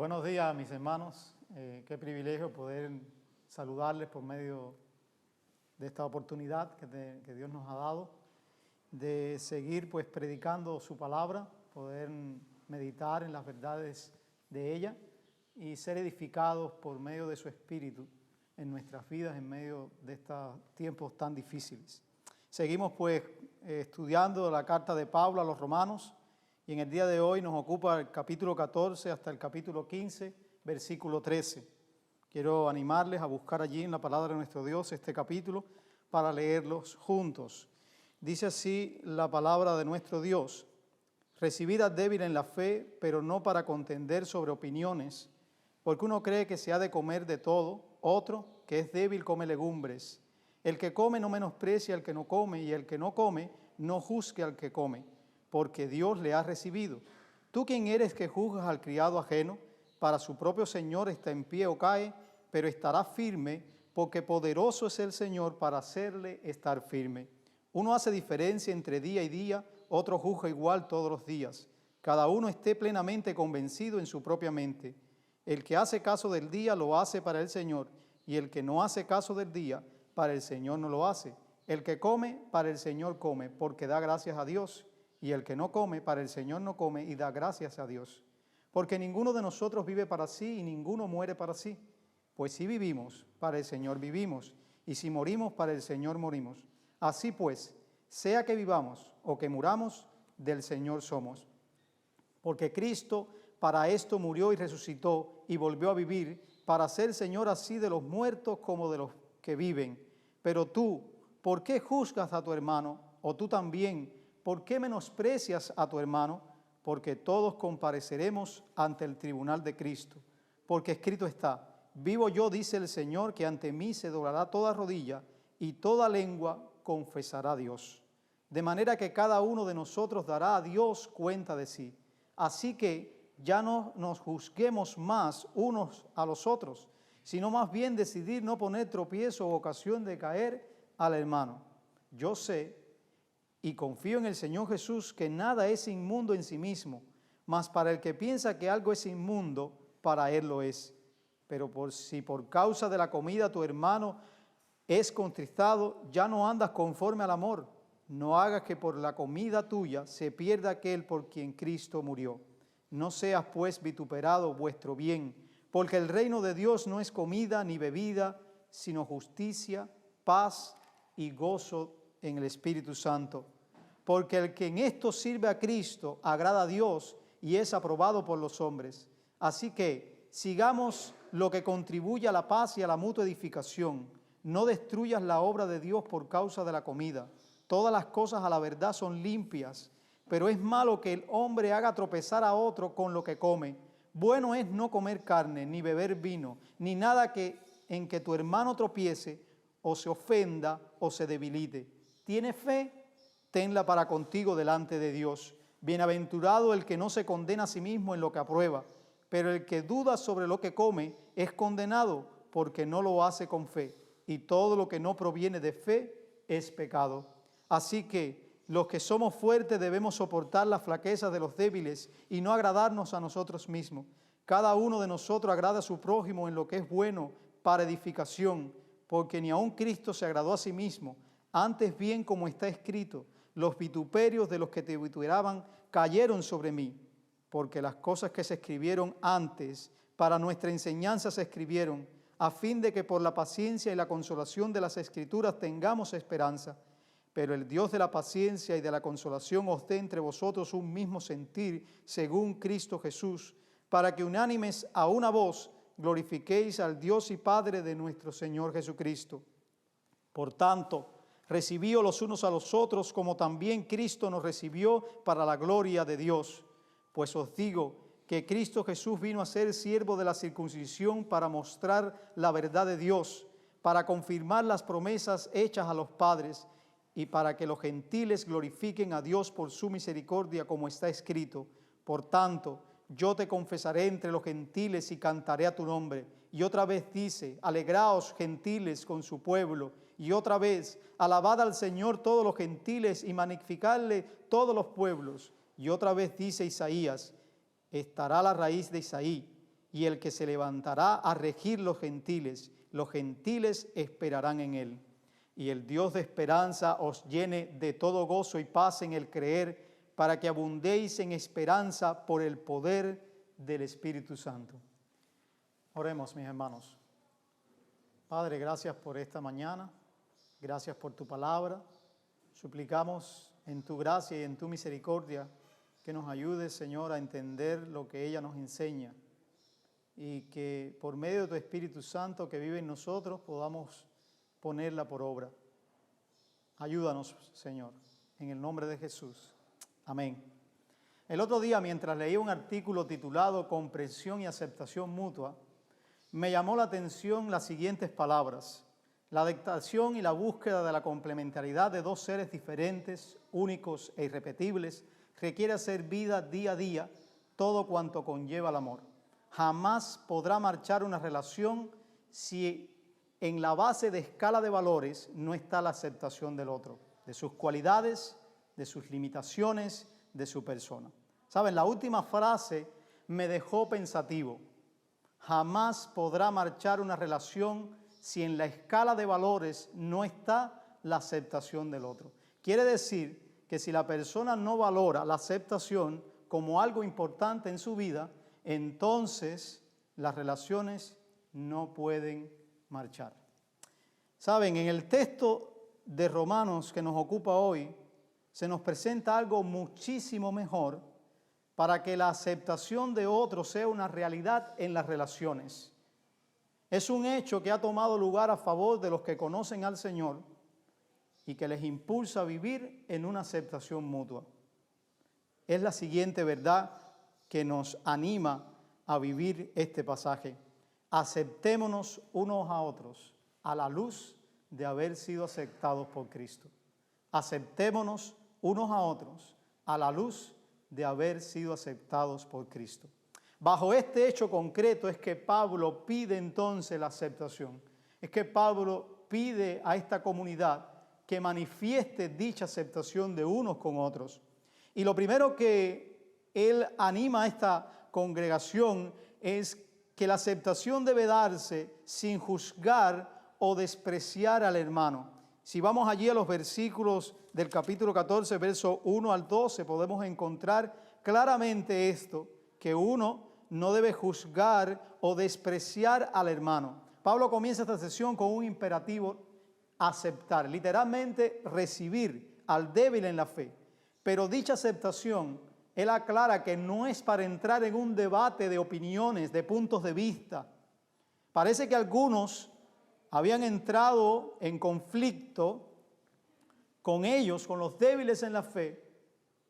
Buenos días, mis hermanos. Qué privilegio poder saludarles por medio de esta oportunidad que Dios nos ha dado de seguir predicando su palabra, poder meditar en las verdades de ella y ser edificados por medio de su Espíritu en nuestras vidas en medio de estos tiempos tan difíciles. Seguimos estudiando la carta de Pablo a los Romanos y en el día de hoy nos ocupa el capítulo 14 hasta el capítulo 15, versículo 13. Quiero animarles a buscar allí en la palabra de nuestro Dios este capítulo para leerlos juntos. Dice así la palabra de nuestro Dios: recibid al débil en la fe, pero no para contender sobre opiniones, porque uno cree que se ha de comer de todo, otro, que es débil, come legumbres. El que come no menosprecie al que no come, y el que no come no juzgue al que come, porque Dios le ha recibido. ¿Tú quién eres que juzgas al criado ajeno? Para su propio Señor está en pie o cae, pero estará firme, porque poderoso es el Señor para hacerle estar firme. Uno hace diferencia entre día y día, otro juzga igual todos los días. Cada uno esté plenamente convencido en su propia mente. El que hace caso del día lo hace para el Señor, y el que no hace caso del día, para el Señor no lo hace. El que come, para el Señor come, porque da gracias a Dios. Y el que no come, para el Señor no come y da gracias a Dios. Porque ninguno de nosotros vive para sí y ninguno muere para sí. Pues si vivimos, para el Señor vivimos, y si morimos, para el Señor morimos. Así pues, sea que vivamos o que muramos, del Señor somos. Porque Cristo para esto murió y resucitó y volvió a vivir, para ser Señor así de los muertos como de los que viven. Pero tú, ¿por qué juzgas a tu hermano? O tú también, ¿por qué menosprecias a tu hermano? Porque todos compareceremos ante el tribunal de Cristo. Porque escrito está: vivo yo, dice el Señor, que ante mí se doblará toda rodilla y toda lengua confesará a Dios. De manera que cada uno de nosotros dará a Dios cuenta de sí. Así que ya no nos juzguemos más unos a los otros, sino más bien decidir no poner tropiezo o ocasión de caer al hermano. Yo sé y confío en el Señor Jesús que nada es inmundo en sí mismo, mas para el que piensa que algo es inmundo, para él lo es. Pero si por causa de la comida tu hermano es contristado, ya no andas conforme al amor. No hagas que por la comida tuya se pierda aquel por quien Cristo murió. No seas pues vituperado vuestro bien, porque el reino de Dios no es comida ni bebida, sino justicia, paz y gozo en el Espíritu Santo. Porque el que en esto sirve a Cristo agrada a Dios y es aprobado por los hombres. Así que sigamos lo que contribuye a la paz y a la mutua edificación. No destruyas la obra de Dios por causa de la comida. Todas las cosas a la verdad son limpias, pero es malo que el hombre haga tropezar a otro con lo que come. Bueno es no comer carne, ni beber vino, ni nada en que tu hermano tropiece, o se ofenda, o se debilite. ¿Tienes fe? Tenla para contigo delante de Dios. Bienaventurado el que no se condena a sí mismo en lo que aprueba, pero el que duda sobre lo que come es condenado porque no lo hace con fe, y todo lo que no proviene de fe es pecado. Así que los que somos fuertes debemos soportar las flaquezas de los débiles y no agradarnos a nosotros mismos. Cada uno de nosotros agrada a su prójimo en lo que es bueno para edificación, porque ni aun Cristo se agradó a sí mismo. Antes bien, como está escrito: los vituperios de los que te vituperaban cayeron sobre mí, porque las cosas que se escribieron antes para nuestra enseñanza se escribieron, a fin de que por la paciencia y la consolación de las Escrituras tengamos esperanza. Pero el Dios de la paciencia y de la consolación os dé entre vosotros un mismo sentir, según Cristo Jesús, para que unánimes a una voz glorifiquéis al Dios y Padre de nuestro Señor Jesucristo. Por tanto, recibíos los unos a los otros, como también Cristo nos recibió para la gloria de Dios. Pues os digo que Cristo Jesús vino a ser siervo de la circuncisión para mostrar la verdad de Dios, para confirmar las promesas hechas a los padres, y para que los gentiles glorifiquen a Dios por su misericordia, como está escrito: por tanto, yo te confesaré entre los gentiles y cantaré a tu nombre. Y otra vez dice: alegraos, gentiles, con su pueblo. Y otra vez: alabad al Señor todos los gentiles y magnificadle todos los pueblos. Y otra vez dice Isaías: estará la raíz de Isaí, y el que se levantará a regir los gentiles esperarán en él. Y el Dios de esperanza os llene de todo gozo y paz en el creer, para que abundéis en esperanza por el poder del Espíritu Santo. Oremos, mis hermanos. Padre, gracias por esta mañana, gracias por tu palabra. Suplicamos en tu gracia y en tu misericordia que nos ayudes, Señor, a entender lo que ella nos enseña y que por medio de tu Espíritu Santo que vive en nosotros podamos ponerla por obra. Ayúdanos, Señor, en el nombre de Jesús. Amén. El otro día, mientras leía un artículo titulado Comprensión y aceptación mutua, me llamó la atención las siguientes palabras: la adaptación y la búsqueda de la complementariedad de dos seres diferentes, únicos e irrepetibles, requiere hacer vida día a día todo cuanto conlleva el amor. Jamás podrá marchar una relación si en la base de escala de valores no está la aceptación del otro, de sus cualidades, de sus limitaciones, de su persona. ¿Saben? La última frase me dejó pensativo. Jamás podrá marchar una relación si en la escala de valores no está la aceptación del otro. Quiere decir que si la persona no valora la aceptación como algo importante en su vida, entonces las relaciones no pueden marchar. Saben, en el texto de Romanos que nos ocupa hoy, se nos presenta algo muchísimo mejor para que la aceptación de otros sea una realidad en las relaciones. Es un hecho que ha tomado lugar a favor de los que conocen al Señor y que les impulsa a vivir en una aceptación mutua. Es la siguiente verdad que nos anima a vivir este pasaje: aceptémonos unos a otros a la luz de haber sido aceptados por Cristo. Aceptémonos unos a otros a la luz de haber sido aceptados por Cristo. Bajo este hecho concreto es que Pablo pide entonces la aceptación. Es que Pablo pide a esta comunidad que manifieste dicha aceptación de unos con otros. Y lo primero que él anima a esta congregación es que la aceptación debe darse sin juzgar o despreciar al hermano. Si vamos allí a los versículos del capítulo 14, verso 1 al 12, podemos encontrar claramente esto, que uno no debe juzgar o despreciar al hermano. Pablo comienza esta sesión con un imperativo: aceptar, literalmente recibir al débil en la fe. Pero dicha aceptación, él aclara que no es para entrar en un debate de opiniones, de puntos de vista. Parece que algunos habían entrado en conflicto con ellos, con los débiles en la fe,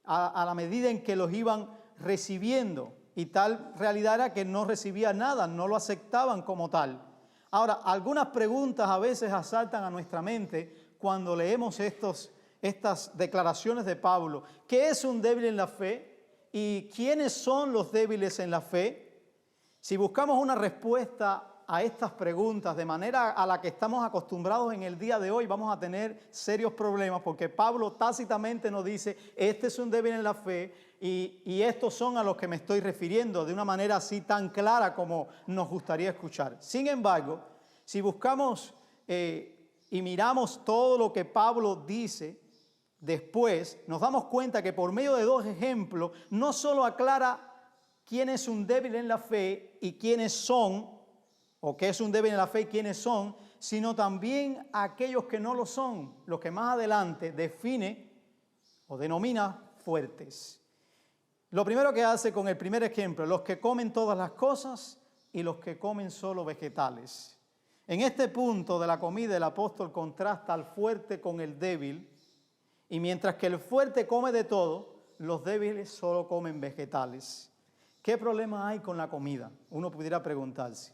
a la medida en que los iban recibiendo. Y tal realidad era que no recibían nada, no lo aceptaban como tal. Ahora, algunas preguntas a veces asaltan a nuestra mente cuando leemos estas declaraciones de Pablo. ¿Qué es un débil en la fe? ¿Y quiénes son los débiles en la fe? Si buscamos una respuesta a estas preguntas de manera a la que estamos acostumbrados en el día de hoy, vamos a tener serios problemas, porque Pablo tácitamente nos dice: este es un débil en la fe y estos son a los que me estoy refiriendo, de una manera así tan clara como nos gustaría escuchar. Sin embargo, si buscamos y miramos todo lo que Pablo dice después, nos damos cuenta que por medio de dos ejemplos no solo aclara quién es un débil en la fe y quiénes son, o qué es un débil en la fe y quiénes son, sino también aquellos que no lo son, los que más adelante define o denomina fuertes. Lo primero que hace con el primer ejemplo: los que comen todas las cosas y los que comen solo vegetales. En este punto de la comida, el apóstol contrasta al fuerte con el débil, y mientras que el fuerte come de todo, los débiles solo comen vegetales. ¿Qué problema hay con la comida? Uno pudiera preguntarse.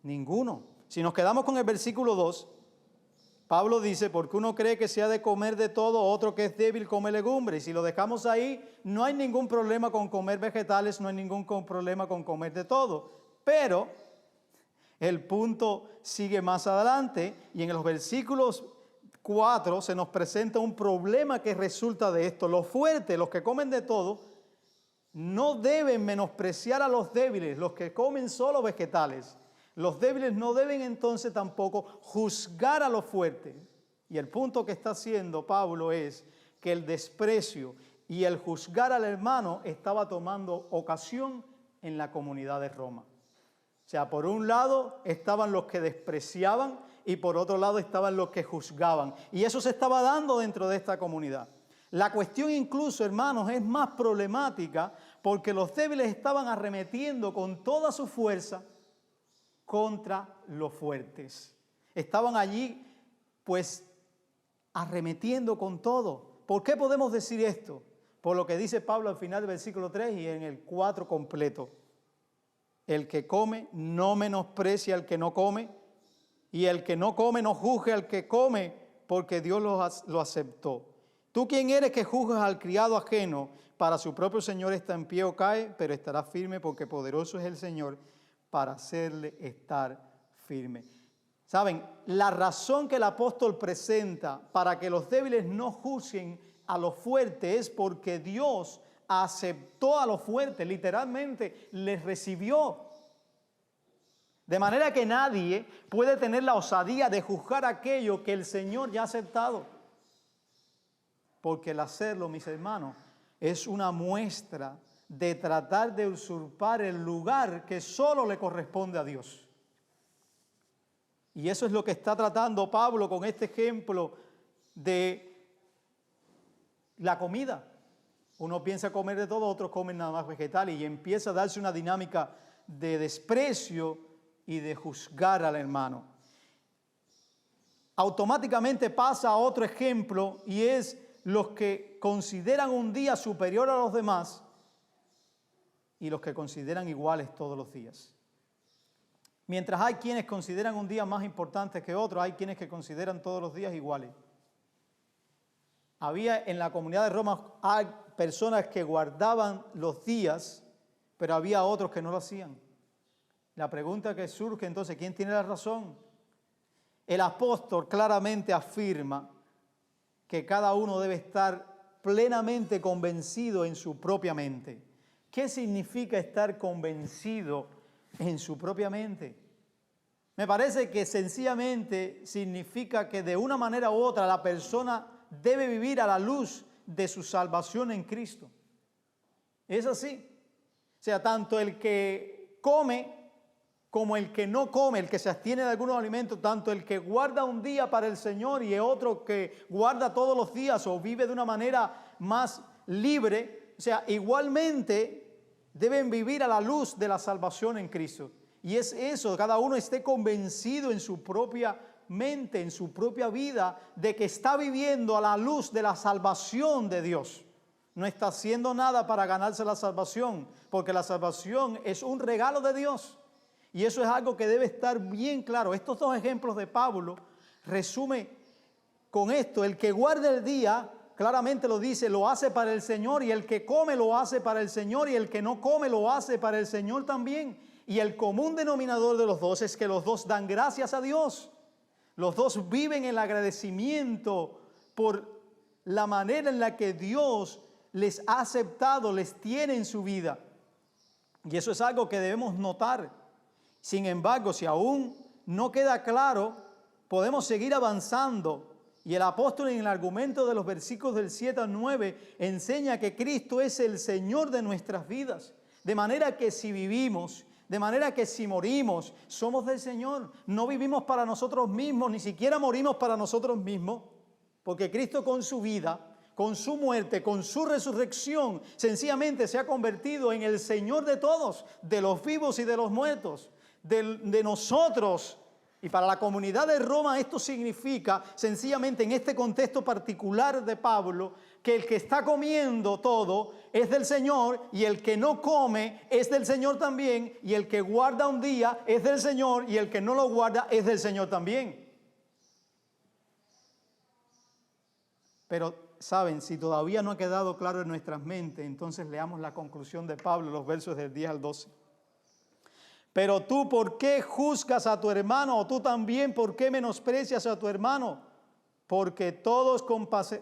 Ninguno. Si nos quedamos con el versículo 2, Pablo dice: porque uno cree que se ha de comer de todo, otro que es débil come legumbres. Y si lo dejamos ahí, no hay ningún problema con comer vegetales, no hay ningún problema con comer de todo. Pero el punto sigue más adelante y en los versículos 4 se nos presenta un problema que resulta de esto. Los fuertes, los que comen de todo, no deben menospreciar a los débiles, los que comen solo vegetales. Los débiles no deben entonces tampoco juzgar a los fuertes. Y el punto que está haciendo Pablo es que el desprecio y el juzgar al hermano estaba tomando ocasión en la comunidad de Roma. O sea, por un lado estaban los que despreciaban y por otro lado estaban los que juzgaban. Y eso se estaba dando dentro de esta comunidad. La cuestión incluso, hermanos, es más problemática porque los débiles estaban arremetiendo con toda su fuerza contra los fuertes. Estaban allí, pues, arremetiendo con todo. ¿Por qué podemos decir esto? Por lo que dice Pablo al final del versículo 3 y en el 4 completo. El que come no menosprecia al que no come, y el que no come no juzgue al que come, porque Dios lo aceptó. ¿Tú quién eres que juzgas al criado ajeno? Para su propio Señor está en pie o cae, pero estará firme porque poderoso es el Señor para hacerle estar firme. ¿Saben? La razón que el apóstol presenta para que los débiles no juzguen a los fuertes es porque Dios aceptó a los fuertes, literalmente les recibió. De manera que nadie puede tener la osadía de juzgar aquello que el Señor ya ha aceptado. Porque el hacerlo, mis hermanos, es una muestra de tratar de usurpar el lugar que solo le corresponde a Dios. Y eso es lo que está tratando Pablo con este ejemplo de la comida. Uno piensa comer de todo, otros comen nada más vegetales y empieza a darse una dinámica de desprecio y de juzgar al hermano. Automáticamente pasa a otro ejemplo y es los que consideran un día superior a los demás y los que consideran iguales todos los días. Mientras hay quienes consideran un día más importante que otro, hay quienes que consideran todos los días iguales. Había en la comunidad de Roma hay personas que guardaban los días, pero había otros que no lo hacían. La pregunta que surge entonces, ¿quién tiene la razón? El apóstol claramente afirma que cada uno debe estar plenamente convencido en su propia mente. ¿Qué significa estar convencido en su propia mente? Me parece que sencillamente significa que de una manera u otra la persona debe vivir a la luz de su salvación en Cristo. Es así. O sea, tanto el que come como el que no come, el que se abstiene de algunos alimentos, tanto el que guarda un día para el Señor y otro que guarda todos los días o vive de una manera más libre, o sea, igualmente deben vivir a la luz de la salvación en Cristo. Y es eso, cada uno esté convencido en su propia mente, en su propia vida, de que está viviendo a la luz de la salvación de Dios. No está haciendo nada para ganarse la salvación, porque la salvación es un regalo de Dios. Y eso es algo que debe estar bien claro. Estos dos ejemplos de Pablo resume con esto. El que guarda el día, claramente lo dice, lo hace para el Señor, y el que come lo hace para el Señor, y el que no come lo hace para el Señor también. Y el común denominador de los dos es que los dos dan gracias a Dios. Los dos viven el agradecimiento por la manera en la que Dios les ha aceptado, les tiene en su vida. Y eso es algo que debemos notar. Sin embargo, si aún no queda claro, podemos seguir avanzando. Y el apóstol en el argumento de los versículos del 7 al 9 enseña que Cristo es el Señor de nuestras vidas. De manera que si vivimos, de manera que si morimos, somos del Señor. No vivimos para nosotros mismos, ni siquiera morimos para nosotros mismos, porque Cristo con su vida, con su muerte, con su resurrección, sencillamente se ha convertido en el Señor de todos, de los vivos y de los muertos. De nosotros, y para la comunidad de Roma esto significa sencillamente en este contexto particular de Pablo, que el que está comiendo todo es del Señor, y el que no come es del Señor también, y el que guarda un día es del Señor, y el que no lo guarda es del Señor también. Pero, ¿saben? Si todavía no ha quedado claro en nuestras mentes, entonces leamos la conclusión de Pablo, los versos del 10 al 12. Pero tú, ¿por qué juzgas a tu hermano? O tú también, ¿por qué menosprecias a tu hermano? Porque todos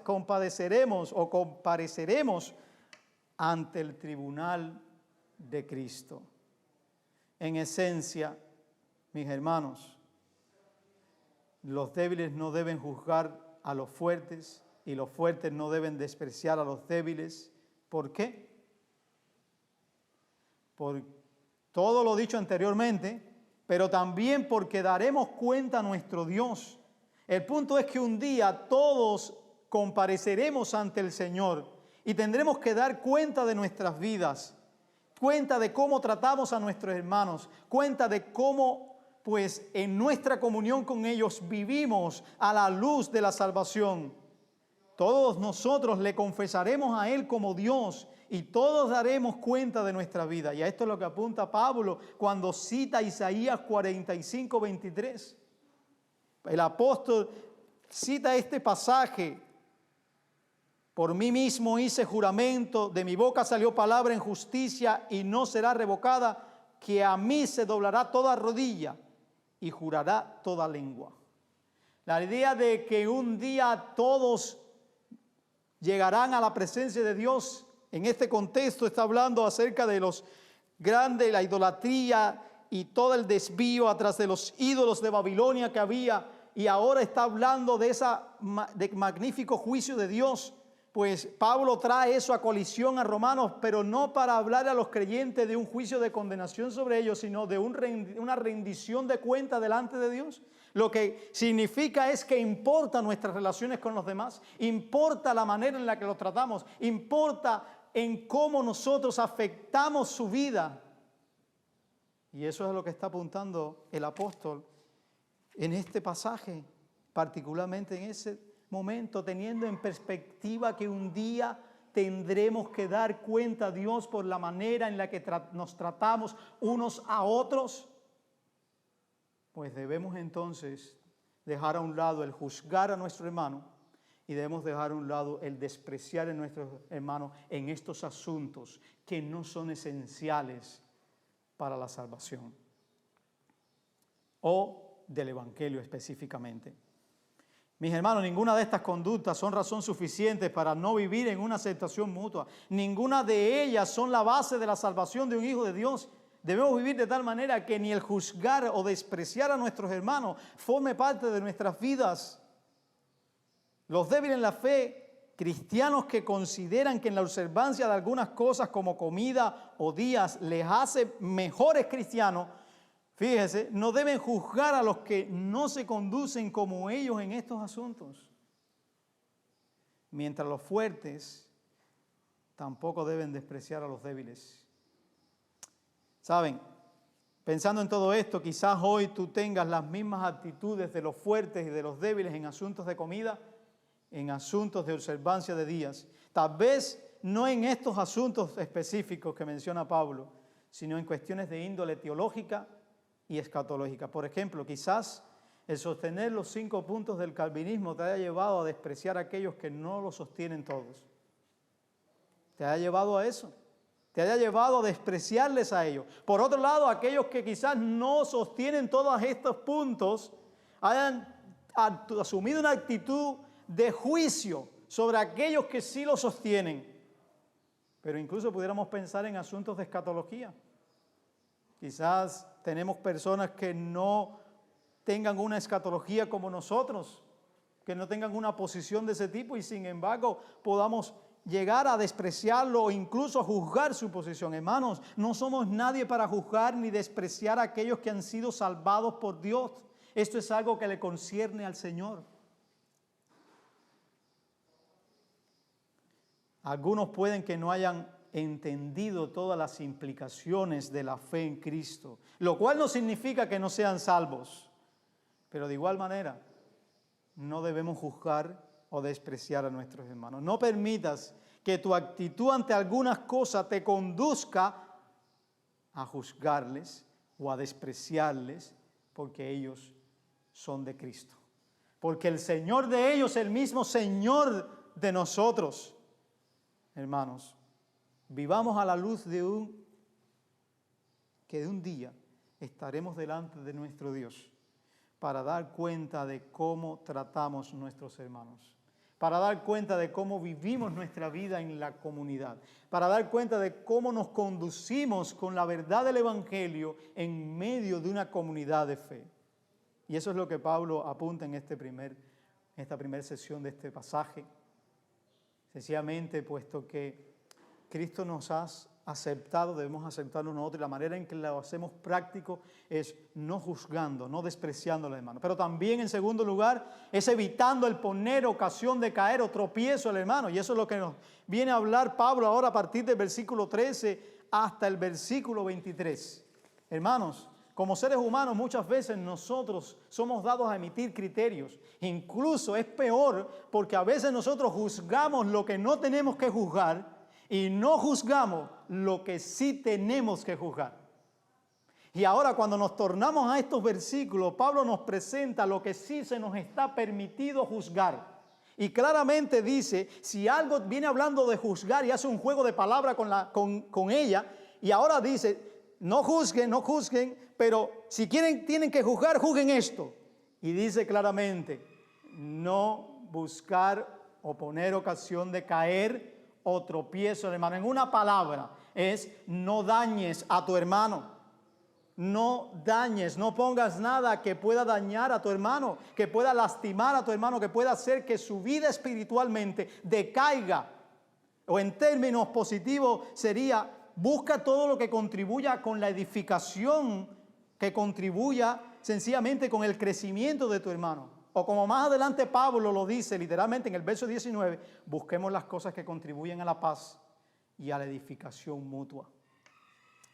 compadeceremos o compareceremos ante el tribunal de Cristo. En esencia, mis hermanos, los débiles no deben juzgar a los fuertes y los fuertes no deben despreciar a los débiles. ¿Por qué? Por todo lo dicho anteriormente, pero también porque daremos cuenta a nuestro Dios. El punto es que un día todos compareceremos ante el Señor y tendremos que dar cuenta de nuestras vidas, cuenta de cómo tratamos a nuestros hermanos, cuenta de cómo pues en nuestra comunión con ellos vivimos a la luz de la salvación. Todos nosotros le confesaremos a Él como Dios y todos daremos cuenta de nuestra vida. Y a esto es lo que apunta Pablo cuando cita Isaías 45, 23. El apóstol cita este pasaje: por mí mismo hice juramento, de mi boca salió palabra en justicia y no será revocada, que a mí se doblará toda rodilla y jurará toda lengua. La idea de que un día todos llegarán a la presencia de Dios, en este contexto está hablando acerca de los grandes, la idolatría y todo el desvío atrás de los ídolos de Babilonia que había, y ahora está hablando de magnífico juicio de Dios. Pues Pablo trae eso a colisión a Romanos, pero no para hablar a los creyentes de un juicio de condenación sobre ellos, sino de una rendición de cuenta delante de Dios. Lo que significa es que importa nuestras relaciones con los demás, importa la manera en la que los tratamos, importa en cómo nosotros afectamos su vida. Y eso es a lo que está apuntando el apóstol en este pasaje, particularmente en ese momento, teniendo en perspectiva que un día tendremos que dar cuenta a Dios por la manera en la que nos tratamos unos a otros. Pues debemos entonces dejar a un lado el juzgar a nuestro hermano y debemos dejar a un lado el despreciar a nuestros hermanos en estos asuntos que no son esenciales para la salvación o del Evangelio específicamente. Mis hermanos, ninguna de estas conductas son razón suficiente para no vivir en una aceptación mutua. Ninguna de ellas son la base de la salvación de un hijo de Dios. Debemos vivir de tal manera que ni el juzgar o despreciar a nuestros hermanos forme parte de nuestras vidas. Los débiles en la fe, cristianos que consideran que en la observancia de algunas cosas como comida o días les hace mejores cristianos, fíjese, no deben juzgar a los que no se conducen como ellos en estos asuntos. Mientras los fuertes tampoco deben despreciar a los débiles. Saben, pensando en todo esto, quizás hoy tú tengas las mismas actitudes de los fuertes y de los débiles en asuntos de comida, en asuntos de observancia de días. Tal vez no en estos asuntos específicos que menciona Pablo, sino en cuestiones de índole teológica y escatológica. Por ejemplo, quizás el sostener los 5 puntos del calvinismo te haya llevado a despreciar a aquellos que no lo sostienen todos. Te haya llevado a eso. Te haya llevado a despreciarles a ellos. Por otro lado, aquellos que quizás no sostienen todos estos puntos hayan asumido una actitud de juicio sobre aquellos que sí lo sostienen. Pero incluso pudiéramos pensar en asuntos de escatología. Quizás tenemos personas que no tengan una escatología como nosotros, que no tengan una posición de ese tipo y sin embargo podamos llegar a despreciarlo o incluso a juzgar su posición. Hermanos, no somos nadie para juzgar ni despreciar a aquellos que han sido salvados por Dios. Esto es algo que le concierne al Señor. Algunos pueden que no hayan entendido todas las implicaciones de la fe en Cristo, lo cual no significa que no sean salvos, pero de igual manera no debemos juzgar o despreciar a nuestros hermanos. No permitas que tu actitud ante algunas cosas te conduzca a juzgarles o a despreciarles porque ellos son de Cristo, porque el Señor de ellos es el mismo Señor de nosotros. Hermanos, vivamos a la luz de que de un día estaremos delante de nuestro Dios para dar cuenta de cómo tratamos nuestros hermanos. para dar cuenta de cómo vivimos nuestra vida en la comunidad, para dar cuenta de cómo nos conducimos con la verdad del Evangelio en medio de una comunidad de fe. Y eso es lo que Pablo apunta en esta primera sesión de este pasaje. Sencillamente, puesto que Cristo nos ha aceptado, debemos aceptarlo nosotros, y la manera en que lo hacemos práctico es no juzgando, no despreciando al hermano. Pero también, en segundo lugar, es evitando el poner ocasión de caer o tropiezo al hermano. Y eso es lo que nos viene a hablar Pablo ahora a partir del versículo 13 hasta el versículo 23. Hermanos, como seres humanos muchas veces nosotros somos dados a emitir criterios. Incluso es peor porque a veces nosotros juzgamos lo que no tenemos que juzgar y no juzgamos lo que sí tenemos que juzgar. Y ahora cuando nos tornamos a estos versículos, Pablo nos presenta lo que sí se nos está permitido juzgar. Y claramente dice, si algo viene hablando de juzgar y hace un juego de palabras con ella, y ahora dice, no juzguen, pero si tienen que juzgar, juzguen esto. Y dice claramente, no buscar o poner ocasión de caer o tropiezo al hermano. En una palabra es no dañes a tu hermano. No dañes, no pongas nada que pueda dañar a tu hermano, que pueda lastimar a tu hermano, que pueda hacer que su vida espiritualmente decaiga. O en términos positivos sería, busca todo lo que contribuya con la edificación, que contribuya sencillamente con el crecimiento de tu hermano. O como más adelante Pablo lo dice literalmente en el verso 19, busquemos las cosas que contribuyen a la paz y a la edificación mutua.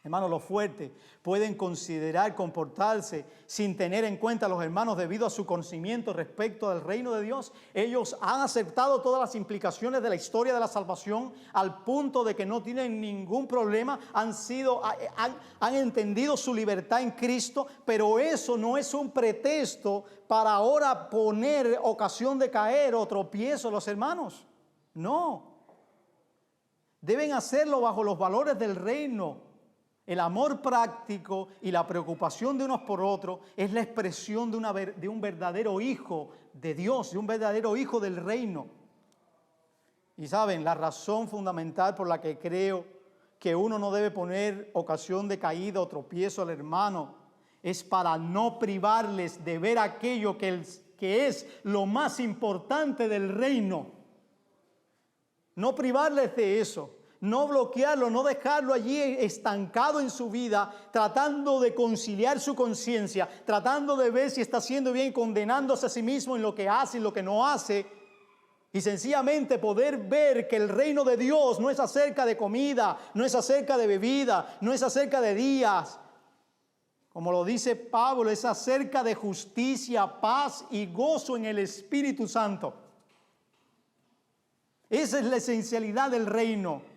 Hermanos, los fuertes pueden considerar comportarse sin tener en cuenta a los hermanos debido a su conocimiento respecto al reino de Dios. Ellos han aceptado todas las implicaciones de la historia de la salvación al punto de que no tienen ningún problema, han entendido su libertad en Cristo, pero eso no es un pretexto para ahora poner ocasión de caer o tropiezo a los hermanos. No. Deben hacerlo bajo los valores del reino. El amor práctico y la preocupación de unos por otros es la expresión de un verdadero hijo de Dios, de un verdadero hijo del reino. Y saben, la razón fundamental por la que creo que uno no debe poner ocasión de caída o tropiezo al hermano es para no privarles de ver aquello que es lo más importante del reino. No privarles de eso. No bloquearlo, no dejarlo allí estancado en su vida, tratando de conciliar su conciencia, tratando de ver si está haciendo bien, condenándose a sí mismo en lo que hace y lo que no hace. Y sencillamente poder ver que el reino de Dios no es acerca de comida, no es acerca de bebida, no es acerca de días. Como lo dice Pablo, es acerca de justicia, paz y gozo en el Espíritu Santo. Esa es la esencialidad del reino.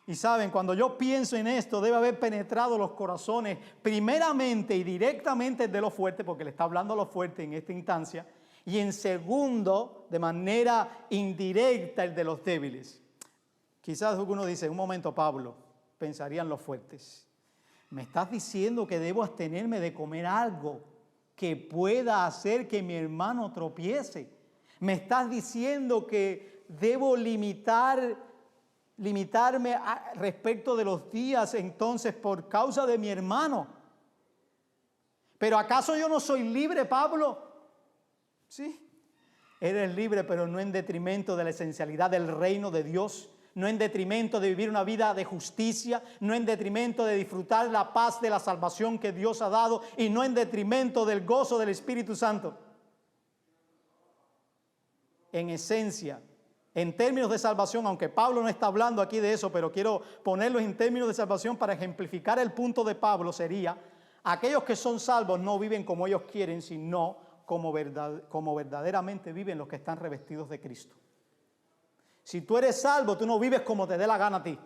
Y saben, cuando yo pienso en esto, debe haber penetrado los corazones primeramente y directamente de los fuertes, porque le está hablando a los fuertes en esta instancia, y en segundo, de manera indirecta, el de los débiles. Quizás algunos dicen, un momento Pablo, pensarían los fuertes, ¿me estás diciendo que debo abstenerme de comer algo que pueda hacer que mi hermano tropiece? ¿Me estás diciendo que debo limitarme respecto de los días entonces por causa de mi hermano? ¿Pero acaso yo no soy libre, Pablo? Sí, eres libre, pero no en detrimento de la esencialidad del reino de Dios, no en detrimento de vivir una vida de justicia, no en detrimento de disfrutar la paz de la salvación que Dios ha dado y no en detrimento del gozo del Espíritu Santo. En esencia, en términos de salvación, aunque Pablo no está hablando aquí de eso, pero quiero ponerlo en términos de salvación para ejemplificar el punto de Pablo, sería, aquellos que son salvos no viven como ellos quieren, sino como verdaderamente viven los que están revestidos de Cristo. Si tú eres salvo, tú no vives como te dé la gana a ti.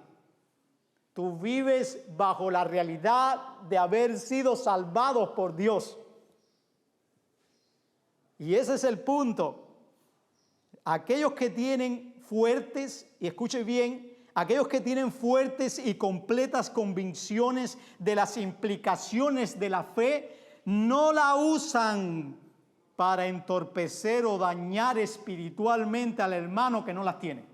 Tú vives bajo la realidad de haber sido salvados por Dios. Y ese es el punto. Aquellos que tienen fuertes, y escuche bien, aquellos que tienen fuertes y completas convicciones de las implicaciones de la fe, no la usan para entorpecer o dañar espiritualmente al hermano que no las tiene.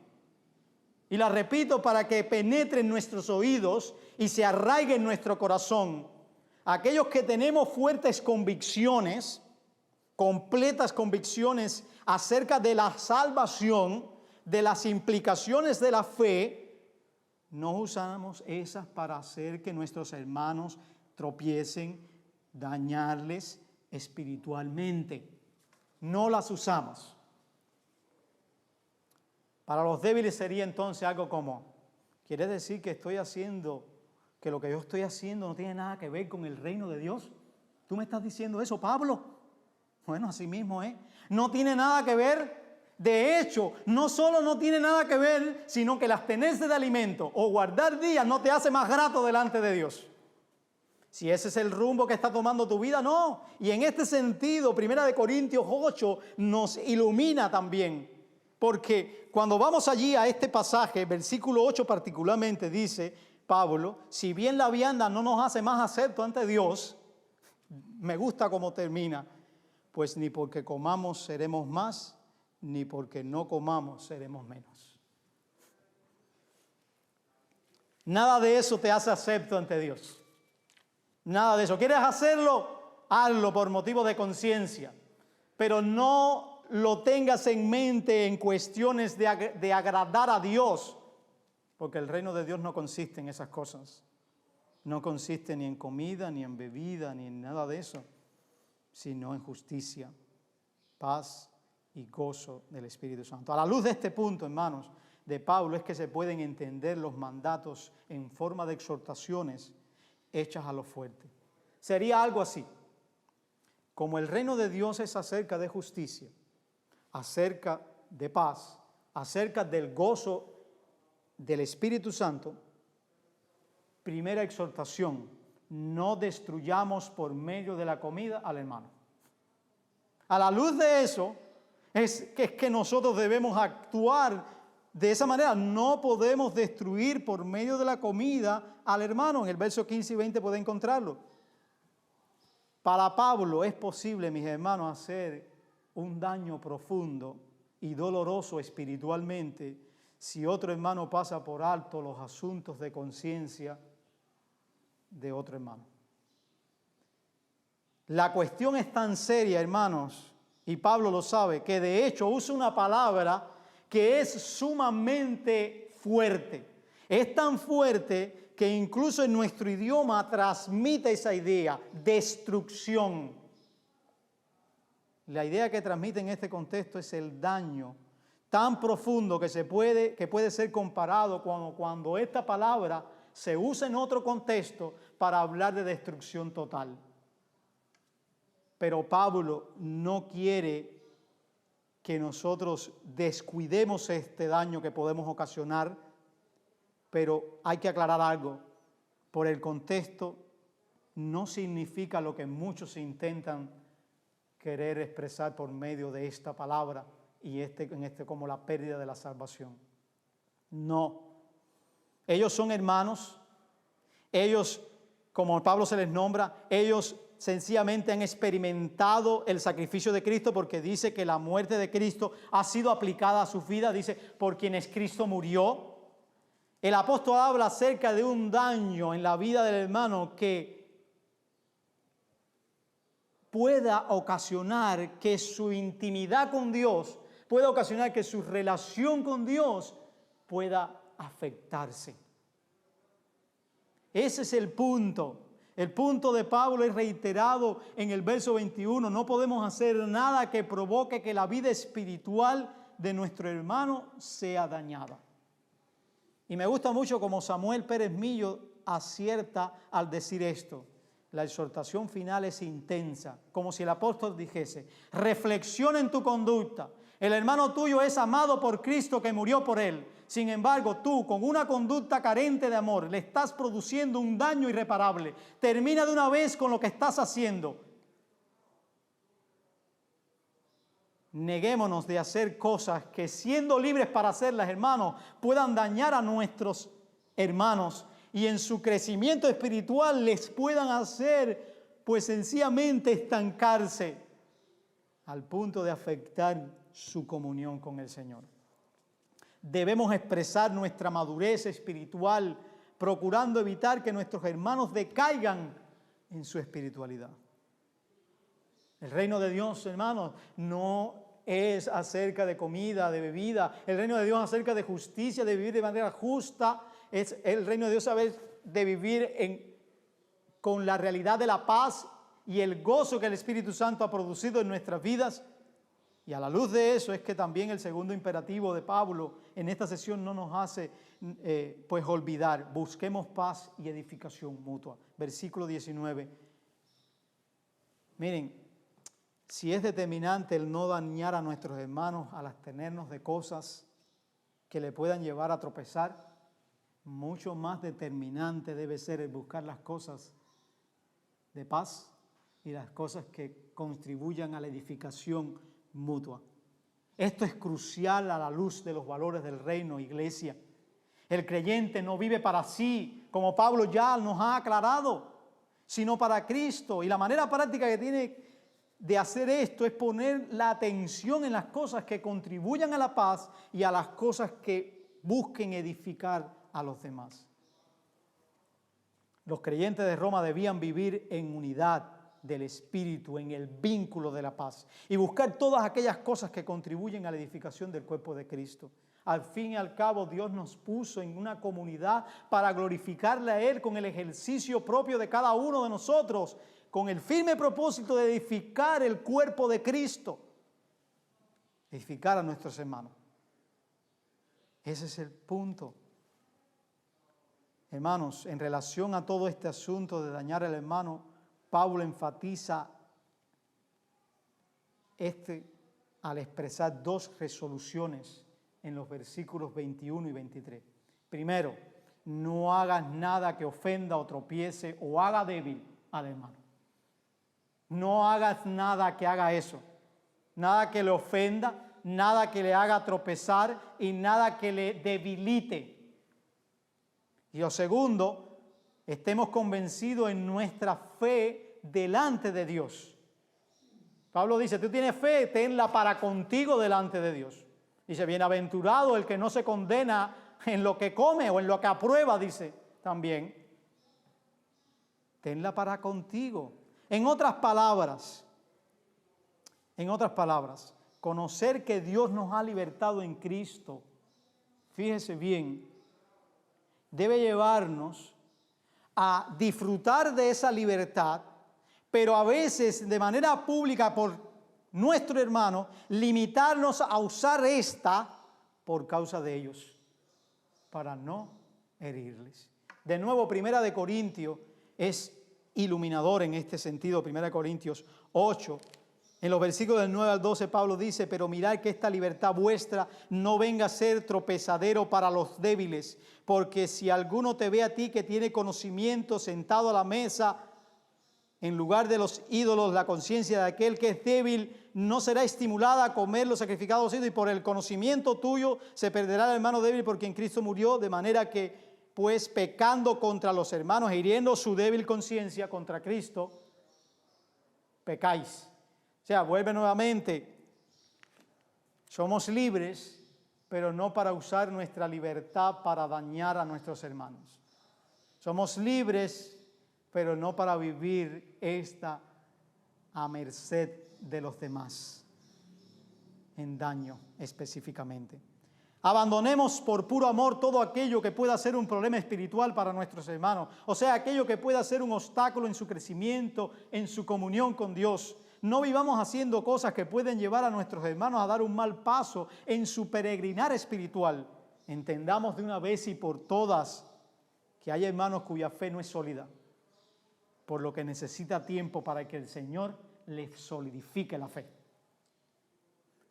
Y la repito para que penetre en nuestros oídos y se arraigue en nuestro corazón. Aquellos que tenemos fuertes convicciones, completas convicciones acerca de la salvación, de las implicaciones de la fe, no usamos esas para hacer que nuestros hermanos tropiecen, dañarles espiritualmente. No las usamos. Para los débiles sería entonces algo como, ¿quiere decir que que lo que yo estoy haciendo no tiene nada que ver con el reino de Dios? ¿Tú me estás diciendo eso, Pablo? Bueno, así mismo es. No tiene nada que ver. De hecho, no solo no tiene nada que ver, sino que el abstenerse de alimento o guardar días no te hace más grato delante de Dios. Si ese es el rumbo que está tomando tu vida, no. Y en este sentido, 1 Corintios 8 nos ilumina también. Porque cuando vamos allí a este pasaje, versículo 8 particularmente, dice Pablo, si bien la vianda no nos hace más acepto ante Dios, me gusta cómo termina, pues ni porque comamos seremos más, ni porque no comamos seremos menos. Nada de eso te hace acepto ante Dios. Nada de eso. ¿Quieres hacerlo? Hazlo por motivo de conciencia. Pero no lo tengas en mente en cuestiones de agradar a Dios. Porque el reino de Dios no consiste en esas cosas. No consiste ni en comida, ni en bebida, ni en nada de eso. Sino en justicia, paz y gozo del Espíritu Santo. A la luz de este punto, hermanos, de Pablo, es que se pueden entender los mandatos en forma de exhortaciones hechas a lo fuerte. Sería algo así. Como el reino de Dios es acerca de justicia, acerca de paz, acerca del gozo del Espíritu Santo, primera exhortación, no destruyamos por medio de la comida al hermano. A la luz de eso, es que nosotros debemos actuar de esa manera. No podemos destruir por medio de la comida al hermano. En el verso 15 y 20 puede encontrarlo. Para Pablo es posible, mis hermanos, hacer un daño profundo y doloroso espiritualmente si otro hermano pasa por alto los asuntos de conciencia de otro hermano. La cuestión es tan seria, hermanos, y Pablo lo sabe, que de hecho usa una palabra que es sumamente fuerte. Es tan fuerte que incluso en nuestro idioma transmite esa idea, destrucción. La idea que transmite en este contexto es el daño tan profundo que puede ser comparado cuando esta palabra se usa en otro contexto para hablar de destrucción total. Pero Pablo no quiere que nosotros descuidemos este daño que podemos ocasionar, pero hay que aclarar algo. Por el contexto no significa lo que muchos intentan querer expresar por medio de esta palabra y como la pérdida de la salvación. No. Ellos son hermanos, ellos, como Pablo se les nombra, ellos sencillamente han experimentado el sacrificio de Cristo, porque dice que la muerte de Cristo ha sido aplicada a su vida, dice, por quienes Cristo murió. El apóstol habla acerca de un daño en la vida del hermano que pueda ocasionar que su intimidad con Dios, pueda ocasionar que su relación con Dios pueda afectarse. Ese es el punto. El punto de Pablo es reiterado en el verso 21. No podemos hacer nada que provoque que la vida espiritual de nuestro hermano sea dañada. Y me gusta mucho como Samuel Pérez Millo acierta al decir esto. La exhortación final es intensa, como si el apóstol dijese: reflexiona en tu conducta. El hermano tuyo es amado por Cristo que murió por él. Sin embargo, tú, con una conducta carente de amor, le estás produciendo un daño irreparable. Termina de una vez con lo que estás haciendo. Neguémonos de hacer cosas que, siendo libres para hacerlas, hermanos, puedan dañar a nuestros hermanos y en su crecimiento espiritual les puedan hacer, pues sencillamente estancarse. al punto de afectar su comunión con el Señor. Debemos expresar nuestra madurez espiritual, procurando evitar que nuestros hermanos decaigan en su espiritualidad. El reino de Dios, hermanos, no es acerca de comida, de bebida. El reino de Dios es acerca de justicia, de vivir de manera justa. Es el reino de Dios de vivir con la realidad de la paz y el gozo que el Espíritu Santo ha producido en nuestras vidas. Y a la luz de eso es que también el segundo imperativo de Pablo en esta sesión no nos hace pues olvidar. Busquemos paz y edificación mutua. Versículo 19. Miren, si es determinante el no dañar a nuestros hermanos al abstenernos de cosas que le puedan llevar a tropezar, mucho más determinante debe ser el buscar las cosas de paz y las cosas que contribuyan a la edificación mutua. Esto es crucial a la luz de los valores del reino, iglesia. El creyente no vive para sí, como Pablo ya nos ha aclarado, sino para Cristo. Y la manera práctica que tiene de hacer esto es poner la atención en las cosas que contribuyan a la paz y a las cosas que busquen edificar a los demás. Los creyentes de Roma debían vivir en unidad del Espíritu, en el vínculo de la paz y buscar todas aquellas cosas que contribuyen a la edificación del cuerpo de Cristo. Al fin y al cabo, Dios nos puso en una comunidad para glorificarle a Él con el ejercicio propio de cada uno de nosotros, con el firme propósito de edificar el cuerpo de Cristo, edificar a nuestros hermanos. Ese es el punto. Hermanos, en relación a todo este asunto de dañar al hermano, Pablo enfatiza al expresar dos resoluciones en los versículos 21 y 23. Primero, no hagas nada que ofenda o tropiece o haga débil al hermano. No hagas nada que haga eso. Nada que le ofenda, nada que le haga tropezar y nada que le debilite. Y lo segundo, estemos convencidos en nuestra fe delante de Dios. Pablo dice, tú tienes fe, tenla para contigo delante de Dios. Dice, bienaventurado el que no se condena en lo que come o en lo que aprueba, dice también. Tenla para contigo. En otras palabras, conocer que Dios nos ha libertado en Cristo, fíjese bien, debe llevarnos a disfrutar de esa libertad, pero a veces de manera pública por nuestro hermano, limitarnos a usar esta por causa de ellos, para no herirles. De nuevo, 1 Corintios es iluminador en este sentido. 1 Corintios 8, en los versículos del 9 al 12, Pablo dice, pero mirad que esta libertad vuestra no venga a ser tropezadero para los débiles, porque si alguno te ve a ti que tiene conocimiento sentado a la mesa, en lugar de los ídolos, la conciencia de aquel que es débil no será estimulada a comer los sacrificados a los ídolos, y por el conocimiento tuyo se perderá el hermano débil por quien Cristo murió, de manera que, pues, pecando contra los hermanos e hiriendo su débil conciencia contra Cristo, pecáis. O sea, vuelve nuevamente, somos libres, pero no para usar nuestra libertad para dañar a nuestros hermanos. Somos libres, pero no para vivir esta a merced de los demás, en daño específicamente. Abandonemos por puro amor todo aquello que pueda ser un problema espiritual para nuestros hermanos, o sea, aquello que pueda ser un obstáculo en su crecimiento, en su comunión con Dios. No vivamos haciendo cosas que pueden llevar a nuestros hermanos a dar un mal paso en su peregrinar espiritual. Entendamos de una vez y por todas que hay hermanos cuya fe no es sólida, por lo que necesita tiempo para que el Señor les solidifique la fe.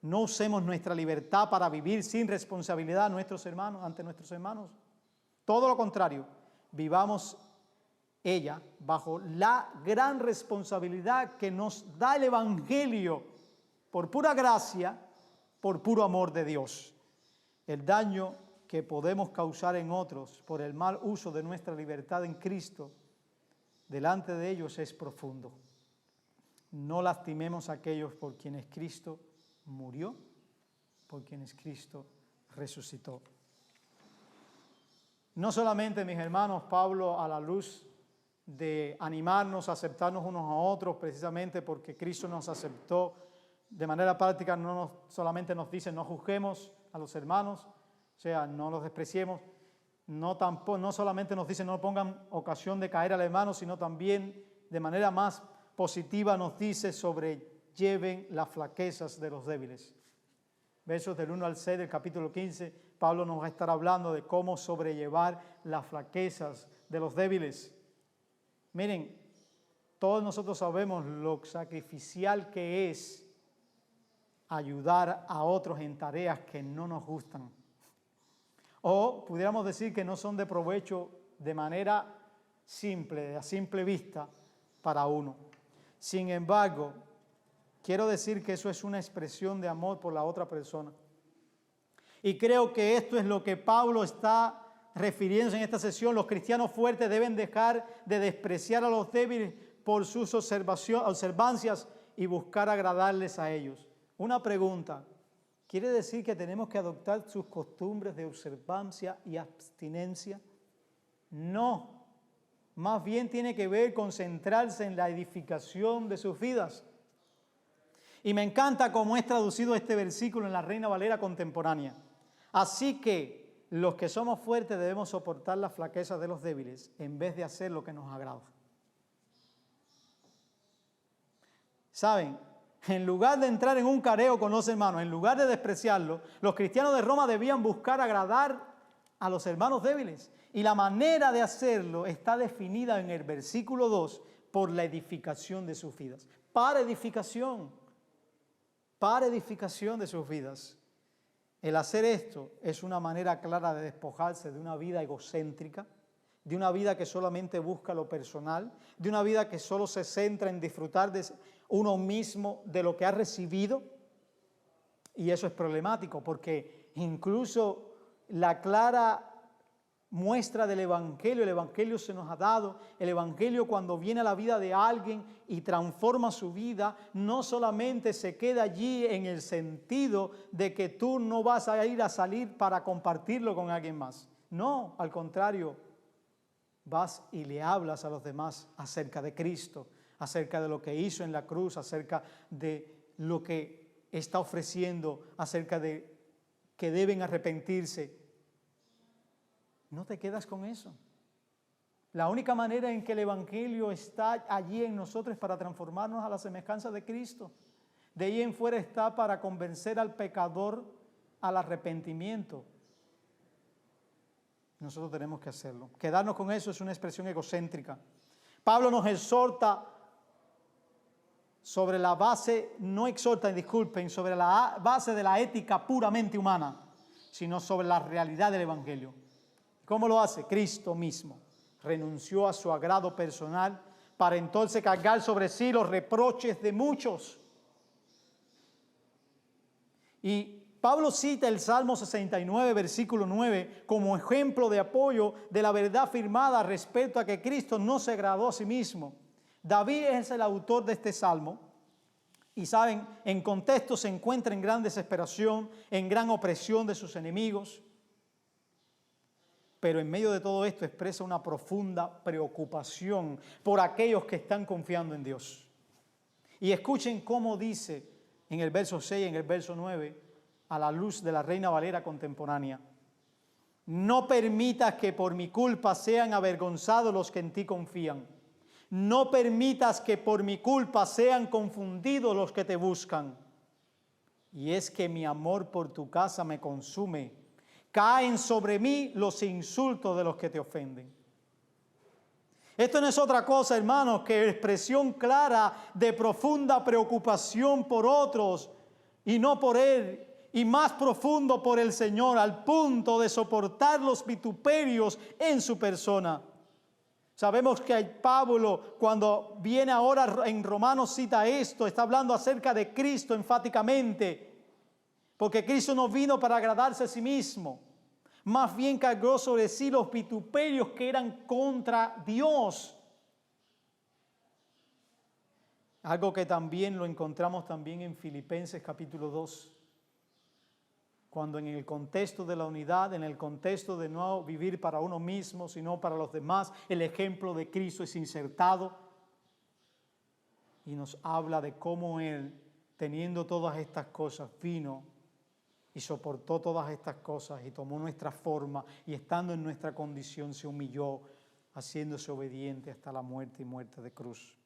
No usemos nuestra libertad para vivir sin responsabilidad ante nuestros hermanos. Todo lo contrario, vivamos ella bajo la gran responsabilidad que nos da el Evangelio por pura gracia, por puro amor de Dios. El daño que podemos causar en otros por el mal uso de nuestra libertad en Cristo delante de ellos es profundo. no lastimemos a aquellos por quienes Cristo murió, por quienes Cristo resucitó. No solamente, mis hermanos, Pablo, a la luz de animarnos a aceptarnos unos a otros, precisamente porque Cristo nos aceptó de manera práctica, solamente nos dice no juzguemos a los hermanos, o sea, no los despreciemos, no solamente nos dice no pongan ocasión de caer al hermano, sino también de manera más positiva nos dice sobrelleven las flaquezas de los débiles. Versos del 1 al 6 del capítulo 15, Pablo nos va a estar hablando de cómo sobrellevar las flaquezas de los débiles. Miren, todos nosotros sabemos lo sacrificial que es ayudar a otros en tareas que no nos gustan. O pudiéramos decir que no son de provecho de manera simple, a simple vista, para uno. Sin embargo, quiero decir que eso es una expresión de amor por la otra persona. Y creo que esto es lo que Pablo está refiriéndose en esta sesión. Los cristianos fuertes deben dejar de despreciar a los débiles por sus observancias y buscar agradarles a ellos. Una pregunta, ¿quiere decir que tenemos que adoptar sus costumbres de observancia y abstinencia? No, más bien tiene que ver con centrarse en la edificación de sus vidas. Y me encanta cómo es traducido este versículo en la Reina Valera contemporánea. Así que los que somos fuertes debemos soportar las flaquezas de los débiles en vez de hacer lo que nos agrada. ¿Saben? En lugar de entrar en un careo con los hermanos, en lugar de despreciarlos, los cristianos de Roma debían buscar agradar a los hermanos débiles. Y la manera de hacerlo está definida en el versículo 2 por la edificación de sus vidas. Para edificación de sus vidas. El hacer esto es una manera clara de despojarse de una vida egocéntrica, de una vida que solamente busca lo personal, de una vida que solo se centra en disfrutar de uno mismo, de lo que ha recibido. Y eso es problemático porque incluso la clara muestra del Evangelio, el Evangelio se nos ha dado, el Evangelio cuando viene a la vida de alguien y transforma su vida, no solamente se queda allí en el sentido de que tú no vas a ir a salir para compartirlo con alguien más. No, al contrario, vas y le hablas a los demás acerca de Cristo, acerca de lo que hizo en la cruz, acerca de lo que está ofreciendo, acerca de que deben arrepentirse. No te quedas con eso. La única manera en que el Evangelio está allí en nosotros es para transformarnos a la semejanza de Cristo. De ahí en fuera está para convencer al pecador al arrepentimiento. Nosotros tenemos que hacerlo. Quedarnos con eso es una expresión egocéntrica. Pablo nos exhorta sobre la base, sobre la base de la ética puramente humana, sino sobre la realidad del Evangelio. ¿Cómo lo hace? Cristo mismo renunció a su agrado personal para entonces cargar sobre sí los reproches de muchos. Y Pablo cita el Salmo 69, versículo 9, como ejemplo de apoyo de la verdad afirmada respecto a que Cristo no se agradó a sí mismo. David es el autor de este Salmo y saben, en contexto se encuentra en gran desesperación, en gran opresión de sus enemigos. Pero en medio de todo esto expresa una profunda preocupación por aquellos que están confiando en Dios. Y escuchen cómo dice en el verso 6 y en el verso 9, a la luz de la Reina Valera contemporánea: no permitas que por mi culpa sean avergonzados los que en ti confían. No permitas que por mi culpa sean confundidos los que te buscan. Y es que mi amor por tu casa me consume. Caen sobre mí los insultos de los que te ofenden. Esto no es otra cosa, hermanos, que expresión clara de profunda preocupación por otros y no por Él, y más profundo por el Señor, al punto de soportar los vituperios en su persona. Sabemos que Pablo, cuando viene ahora en Romanos, cita esto, está hablando acerca de Cristo enfáticamente. Porque Cristo no vino para agradarse a sí mismo. Más bien cargó sobre sí los vituperios que eran contra Dios. Algo que también lo encontramos también en Filipenses capítulo 2. Cuando en el contexto de la unidad, en el contexto de no vivir para uno mismo, sino para los demás, el ejemplo de Cristo es insertado y nos habla de cómo Él, teniendo todas estas cosas, vino y soportó todas estas cosas y tomó nuestra forma y estando en nuestra condición se humilló, haciéndose obediente hasta la muerte y muerte de cruz.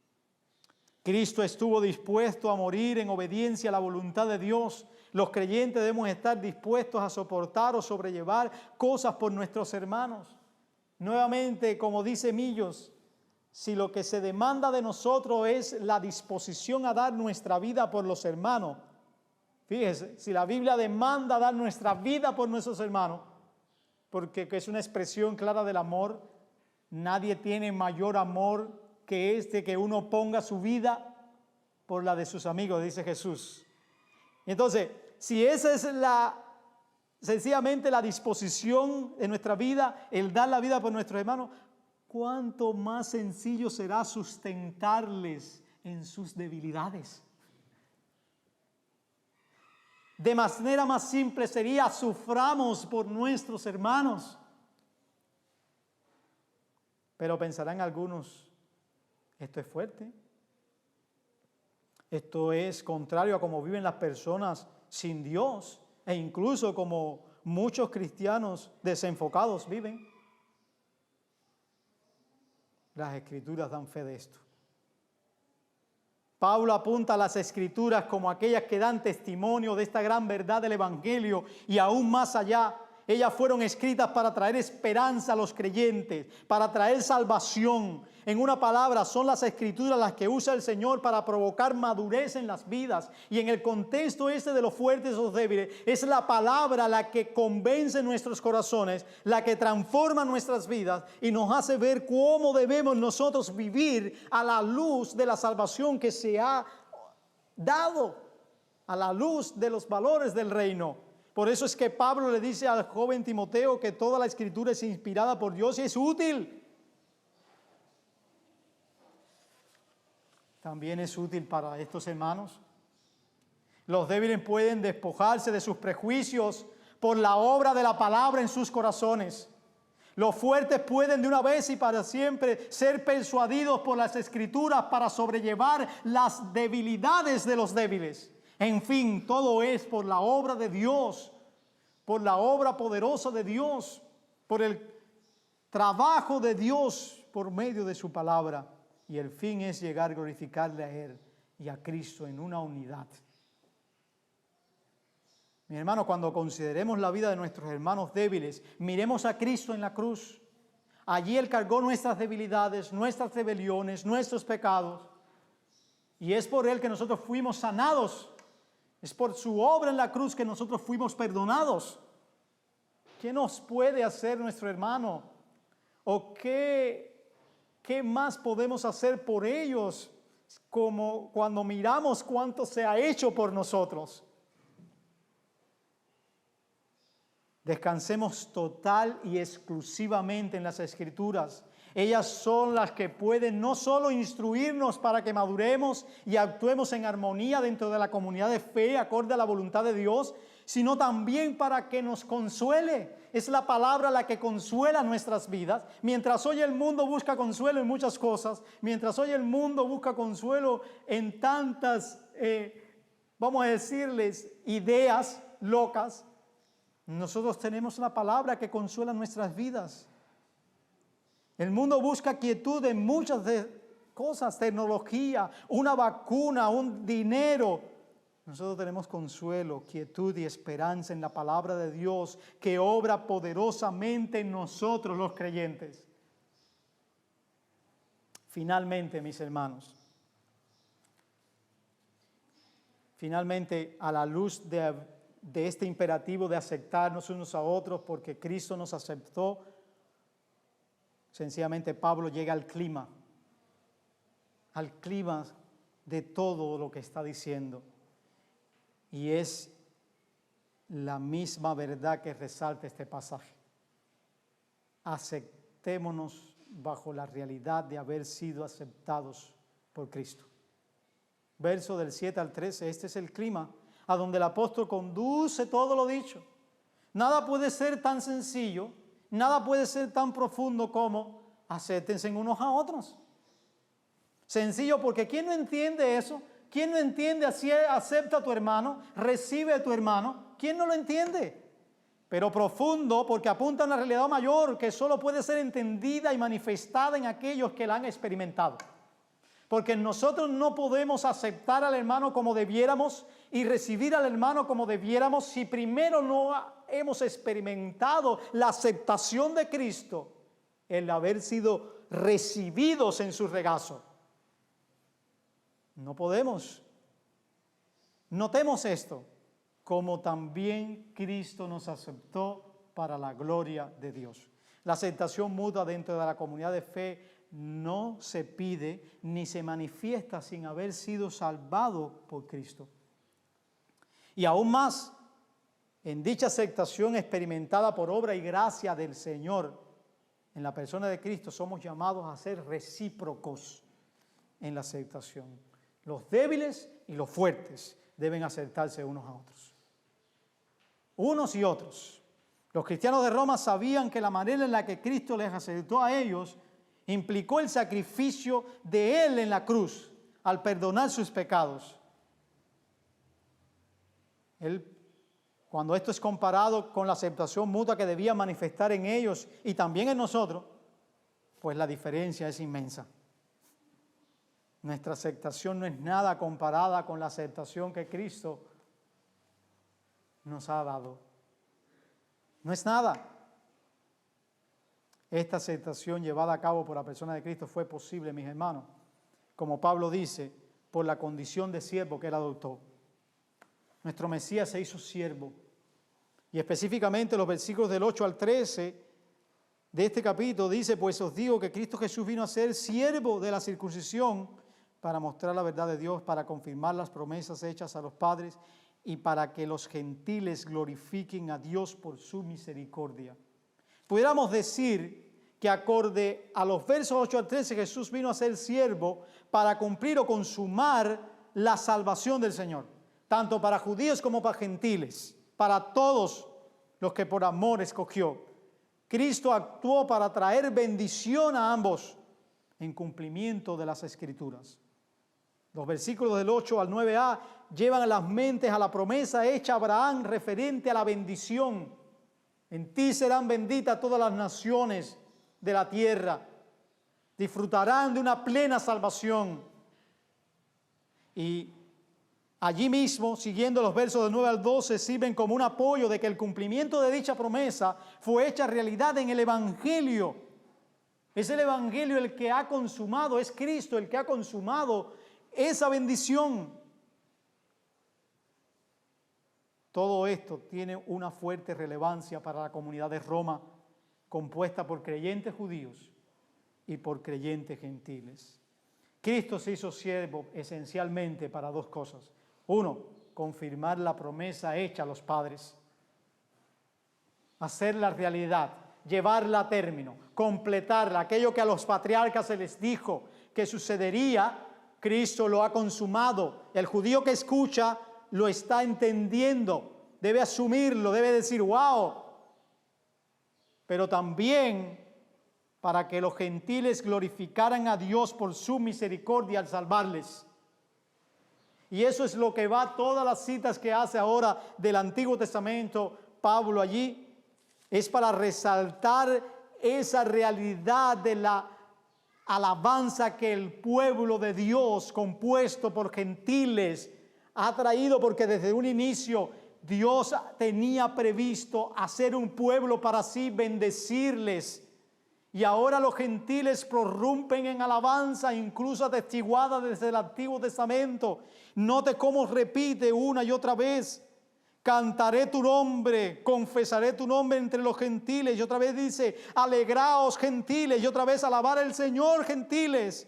Cristo estuvo dispuesto a morir en obediencia a la voluntad de Dios. Los creyentes debemos estar dispuestos a soportar o sobrellevar cosas por nuestros hermanos. Nuevamente, como dice Millos, si lo que se demanda de nosotros es la disposición a dar nuestra vida por los hermanos, fíjese, si la Biblia demanda dar nuestra vida por nuestros hermanos, porque es una expresión clara del amor, nadie tiene mayor amor que que uno ponga su vida por la de sus amigos, dice Jesús. Entonces, si esa es sencillamente la disposición de nuestra vida, el dar la vida por nuestros hermanos, ¿cuánto más sencillo será sustentarles en sus debilidades? De manera más simple sería, suframos por nuestros hermanos. Pero pensarán algunos, esto es fuerte. Esto es contrario a cómo viven las personas sin Dios e incluso como muchos cristianos desenfocados viven. Las Escrituras dan fe de esto. Pablo apunta a las Escrituras como aquellas que dan testimonio de esta gran verdad del Evangelio y aún más allá. Ellas fueron escritas para traer esperanza a los creyentes, para traer salvación. En una palabra, son las Escrituras las que usa el Señor para provocar madurez en las vidas. Y en el contexto de los fuertes o los débiles, es la palabra la que convence nuestros corazones, la que transforma nuestras vidas y nos hace ver cómo debemos nosotros vivir a la luz de la salvación que se ha dado, a la luz de los valores del reino. Por eso es que Pablo le dice al joven Timoteo que toda la Escritura es inspirada por Dios y es útil. También es útil para estos hermanos. Los débiles pueden despojarse de sus prejuicios por la obra de la palabra en sus corazones. Los fuertes pueden de una vez y para siempre ser persuadidos por las Escrituras para sobrellevar las debilidades de los débiles. En fin, todo es por la obra de Dios, por la obra poderosa de Dios, por el trabajo de Dios por medio de su palabra. Y el fin es llegar a glorificarle a Él y a Cristo en una unidad. Mi hermano, cuando consideremos la vida de nuestros hermanos débiles, miremos a Cristo en la cruz. Allí Él cargó nuestras debilidades, nuestras rebeliones, nuestros pecados. Y es por Él que nosotros fuimos sanados. Es por su obra en la cruz que nosotros fuimos perdonados. ¿Qué nos puede hacer nuestro hermano? ¿O qué más podemos hacer por ellos como cuando miramos cuánto se ha hecho por nosotros? Descansemos total y exclusivamente en las Escrituras. Ellas son las que pueden no solo instruirnos para que maduremos y actuemos en armonía dentro de la comunidad de fe, acorde a la voluntad de Dios, sino también para que nos consuele. Es la palabra la que consuela nuestras vidas. Mientras hoy el mundo busca consuelo en muchas cosas, mientras hoy el mundo busca consuelo en tantas, vamos a decirles, ideas locas, nosotros tenemos la palabra que consuela nuestras vidas. El mundo busca quietud en muchas cosas, tecnología, una vacuna, un dinero. Nosotros tenemos consuelo, quietud y esperanza en la palabra de Dios que obra poderosamente en nosotros los creyentes. Finalmente, mis hermanos, a la luz de este imperativo de aceptarnos unos a otros porque Cristo nos aceptó, sencillamente Pablo llega al clima de todo lo que está diciendo. Y es la misma verdad que resalta este pasaje. Aceptémonos bajo la realidad de haber sido aceptados por Cristo. verso del 7 al 13. Este es el clima a donde el apóstol conduce todo lo dicho. Nada puede ser tan sencillo, nada puede ser tan profundo como acéptense unos a otros. Sencillo, porque ¿quién no entiende eso? ¿Quién no entiende así acepta a tu hermano, recibe a tu hermano? ¿Quién no lo entiende? Pero profundo, porque apunta a una realidad mayor que solo puede ser entendida y manifestada en aquellos que la han experimentado. Porque nosotros no podemos aceptar al hermano como debiéramos y recibir al hermano como debiéramos si primero no hemos experimentado la aceptación de Cristo, el haber sido recibidos en su regazo. No podemos. Notemos esto, como también Cristo nos aceptó para la gloria de Dios. La aceptación mutua dentro de la comunidad de fe no se pide ni se manifiesta sin haber sido salvado por Cristo. Y aún más, en dicha aceptación experimentada por obra y gracia del Señor, en la persona de Cristo, somos llamados a ser recíprocos en la aceptación. Los débiles y los fuertes deben aceptarse unos a otros. Unos y otros. Los cristianos de Roma sabían que la manera en la que Cristo les aceptó a ellos implicó el sacrificio de Él en la cruz al perdonar sus pecados. Cuando esto es comparado con la aceptación mutua que debía manifestar en ellos y también en nosotros, pues la diferencia es inmensa. Nuestra aceptación no es nada comparada con la aceptación que Cristo nos ha dado. No es nada. Esta aceptación llevada a cabo por la persona de Cristo fue posible, mis hermanos, como Pablo dice, por la condición de siervo que él adoptó. Nuestro Mesías se hizo siervo. Y específicamente los versículos del 8 al 13 de este capítulo dice, pues os digo que Cristo Jesús vino a ser siervo de la circuncisión para mostrar la verdad de Dios, para confirmar las promesas hechas a los padres y para que los gentiles glorifiquen a Dios por su misericordia. Pudiéramos decir que acorde a los versos 8 al 13, Jesús vino a ser siervo para cumplir o consumar la salvación del Señor, tanto para judíos como para gentiles, para todos los que por amor escogió. Cristo actuó para traer bendición a ambos en cumplimiento de las Escrituras. Los versículos del 8 al 9a llevan a las mentes a la promesa hecha a Abraham referente a la bendición. En ti serán benditas todas las naciones de la tierra. Disfrutarán de una plena salvación. Y allí mismo, siguiendo los versos del 9 al 12, sirven como un apoyo de que el cumplimiento de dicha promesa fue hecha realidad en el Evangelio. Es el Evangelio el que ha consumado, es Cristo el que ha consumado esa bendición. Todo esto tiene una fuerte relevancia para la comunidad de Roma, compuesta por creyentes judíos y por creyentes gentiles. Cristo se hizo siervo esencialmente para dos cosas. Uno, confirmar la promesa hecha a los padres, hacerla realidad, llevarla a término, completarla. Aquello que a los patriarcas se les dijo que sucedería, Cristo lo ha consumado. El judío que escucha lo está entendiendo, debe asumirlo, debe decir wow. Pero también para que los gentiles glorificaran a Dios por su misericordia al salvarles. Y eso es lo que va todas las citas que hace ahora del Antiguo Testamento Pablo allí, es para resaltar esa realidad de la alabanza que el pueblo de Dios, compuesto por gentiles, ha traído, porque desde un inicio Dios tenía previsto hacer un pueblo para sí, bendecirles. Y ahora los gentiles prorrumpen en alabanza, incluso atestiguada desde el Antiguo Testamento. Note cómo repite una y otra vez: cantaré tu nombre, confesaré tu nombre entre los gentiles. Y otra vez dice: alegraos gentiles. Y otra vez: alabar al Señor gentiles.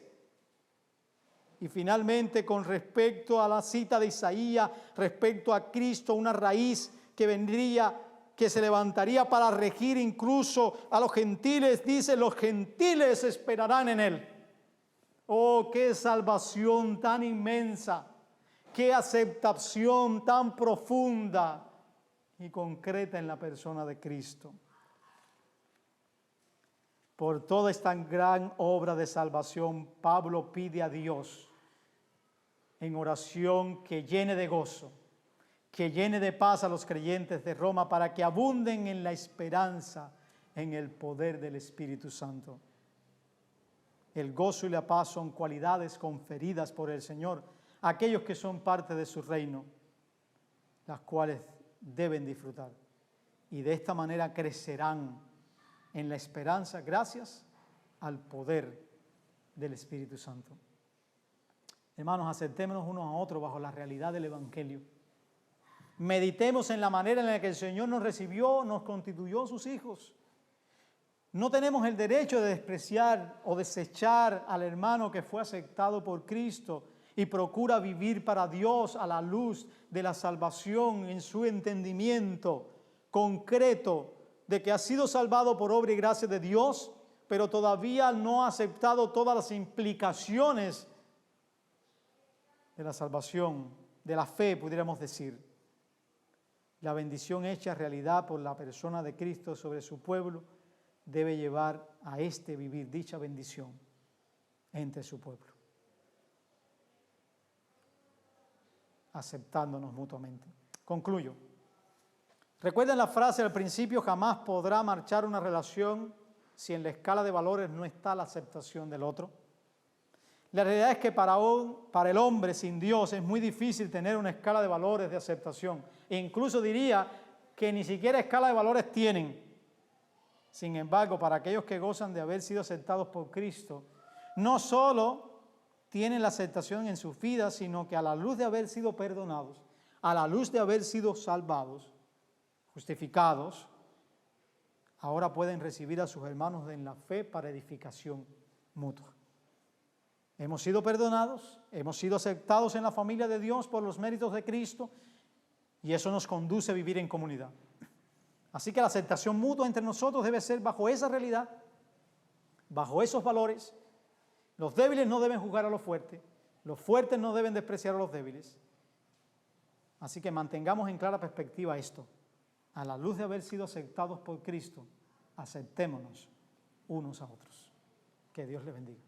Y finalmente, con respecto a la cita de Isaías, respecto a Cristo, una raíz que vendría, que se levantaría para regir incluso a los gentiles, dice: los gentiles esperarán en Él. Oh, qué salvación tan inmensa, qué aceptación tan profunda y concreta en la persona de Cristo. Por toda esta gran obra de salvación, Pablo pide a Dios en oración que llene de gozo, que llene de paz a los creyentes de Roma para que abunden en la esperanza, en el poder del Espíritu Santo. El gozo y la paz son cualidades conferidas por el Señor a aquellos que son parte de su reino, las cuales deben disfrutar. Y de esta manera crecerán en la esperanza gracias al poder del Espíritu Santo. Hermanos, aceptémonos unos a otros bajo la realidad del Evangelio. Meditemos en la manera en la que el Señor nos recibió, nos constituyó sus hijos. No tenemos el derecho de despreciar o desechar al hermano que fue aceptado por Cristo y procura vivir para Dios a la luz de la salvación en su entendimiento concreto de que ha sido salvado por obra y gracia de Dios, pero todavía no ha aceptado todas las implicaciones de la salvación, de la fe, pudiéramos decir. La bendición hecha realidad por la persona de Cristo sobre su pueblo debe llevar a este vivir dicha bendición entre su pueblo, aceptándonos mutuamente. Concluyo. Recuerden la frase al principio: jamás podrá marchar una relación si en la escala de valores no está la aceptación del otro. La realidad es que para el hombre sin Dios es muy difícil tener una escala de valores de aceptación. E incluso diría que ni siquiera escala de valores tienen. Sin embargo, para aquellos que gozan de haber sido aceptados por Cristo, no solo tienen la aceptación en sus vidas, sino que a la luz de haber sido perdonados, a la luz de haber sido salvados, justificados, ahora pueden recibir a sus hermanos en la fe para edificación mutua. Hemos sido perdonados, hemos sido aceptados en la familia de Dios por los méritos de Cristo y eso nos conduce a vivir en comunidad. Así que la aceptación mutua entre nosotros debe ser bajo esa realidad, bajo esos valores. Los débiles no deben juzgar a los fuertes no deben despreciar a los débiles. Así que mantengamos en clara perspectiva esto. A la luz de haber sido aceptados por Cristo, aceptémonos unos a otros. Que Dios les bendiga.